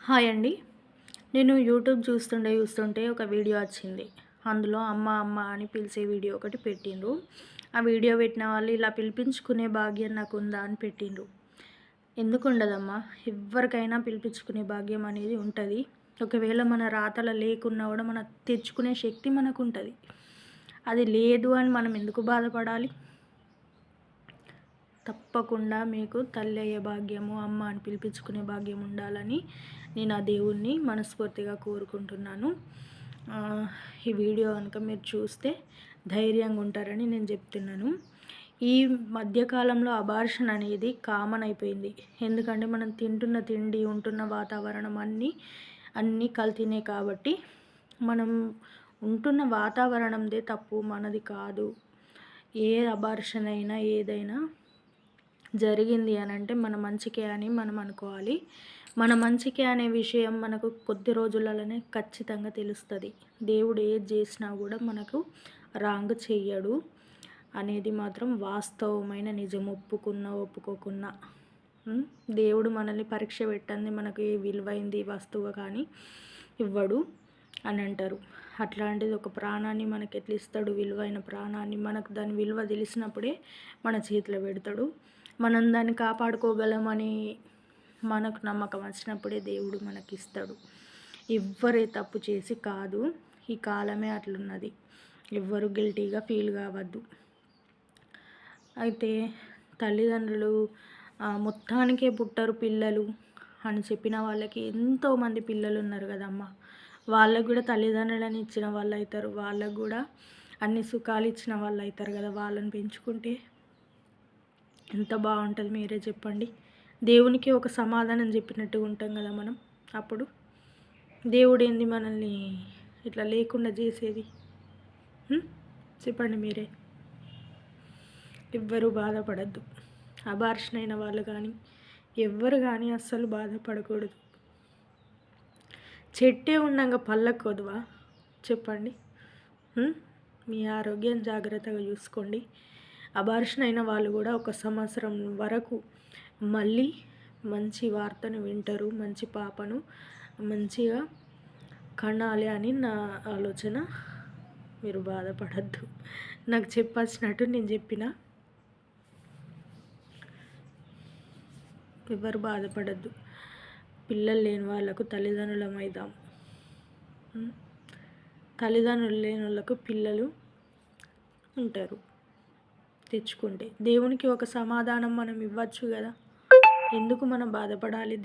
Hi అండి. నేను YouTube చూస్తుంటే ఒక వీడియో వచ్చింది. అందులో అమ్మ అమ్మ అని పిలిచే వీడియో ఒకటి పెట్టిండ్రు. ఆ వీడియో పెట్టిన వాళ్ళు ఇలా పిలిపించుకునే భాగ్యం నాకుందా అని పెట్టిండ్రు. ఎందుకు ఉండదమ్మా? ఎవరికైనా పిలిపించుకునే భాగ్యం అనేది ఉంటుంది. ఒకవేళ మన రాతల లేకున్నా కూడా మన తెచ్చుకునే శక్తి మనకు ఉంటుంది. అది లేదు అని మనం ఎందుకు బాధపడాలి? తప్పకుండా మీకు తల్లి అయ్యే భాగ్యము, అమ్మ అని పిలిపించుకునే భాగ్యం ఉండాలని నేను ఆ దేవుణ్ణి మనస్ఫూర్తిగా కోరుకుంటున్నాను. ఈ వీడియో కనుక మీరు చూస్తే ధైర్యంగా ఉంటారని నేను చెప్తున్నాను. ఈ మధ్యకాలంలో అబార్షన్ అనేది కామన్ అయిపోయింది. ఎందుకంటే మనం తింటున్న తిండి, ఉంటున్న వాతావరణం అన్నీ కల్తీనే కాబట్టి మనం ఉంటున్న వాతావరణందే తప్పు, మనది కాదు. ఏ అబార్షన్ అయినా ఏదైనా జరిగింది అని అంటే మన మంచికే అని మనం అనుకోవాలి. మన మంచికే అనే విషయం మనకు కొద్ది రోజులలోనే ఖచ్చితంగా తెలుస్తుంది. దేవుడు ఏది చేసినా కూడా మనకు రాంగ్ చెయ్యడు అనేది మాత్రం వాస్తవమైన నిజం. ఒప్పుకోకున్నా దేవుడు మనల్ని పరీక్ష పెట్టండి మనకు ఏ విలువైంది వస్తువు కానీ ఇవ్వడు అని అంటారు. అట్లాంటిది ఒక ప్రాణాన్ని మనకి ఎట్లా ఇస్తాడు? విలువైన ప్రాణాన్ని మనకు దాని విలువ తెలిసినప్పుడే మన చేతిలో పెడతాడు. మనం దాన్ని కాపాడుకోగలమని మనకు నమ్మకం వచ్చినప్పుడే దేవుడు మనకి ఇస్తాడు. ఎవ్వరే తప్పు చేసి కాదు, ఈ కాలమే అట్లున్నది. ఎవ్వరు గిల్టీగా ఫీల్ కావద్దు. అయితే తల్లిదండ్రులు మొత్తానికే పుట్టరు పిల్లలు అని చెప్పిన వాళ్ళకి ఎంతోమంది పిల్లలు ఉన్నారు కదమ్మా. వాళ్ళకు కూడా తల్లిదండ్రులను ఇచ్చిన వాళ్ళు అవుతారు. వాళ్ళకు కూడా అన్ని సుఖాలు ఇచ్చిన వాళ్ళు అవుతారు కదా. వాళ్ళని పెంచుకుంటే ఎంత బాగుంటుంది మీరే చెప్పండి. దేవునికి ఒక సమాధానం చెప్పినట్టుగా ఉంటాం కదా మనం. అప్పుడు దేవుడు ఏంది మనల్ని ఇట్లా లేకుండా చేసేది? చెప్పండి మీరే. ఎవ్వరూ బాధపడద్దు. అబార్షన్ అయిన వాళ్ళు కానీ ఎవ్వరు కానీ అస్సలు బాధపడకూడదు. చెట్టే ఉండగా పళ్ళకు కొదువా? చెప్పండి. మీ ఆరోగ్యం జాగ్రత్తగా చూసుకోండి. అబార్షన్ అయిన వాళ్ళు కూడా 1 సంవత్సరం వరకు మళ్ళీ మంచి వార్తను వింటారు. మంచి పాపను మంచిగా కనాలి అని నా ఆలోచన. మీరు బాధపడద్దు. నాకు చెప్పాల్సినట్టు నేను చెప్పిన. ఎవరు బాధపడద్దు. పిల్లలు లేని వాళ్ళకు తల్లిదండ్రులం అవుదాం. తల్లిదండ్రులు లేని వాళ్ళకు పిల్లలు ఉంటారు. తెచ్చుకుంటే దేవునికి ఒక సమాధానం మనం ఇవ్వచ్చు కదా. ఎందుకు మనం బాధపడాలి?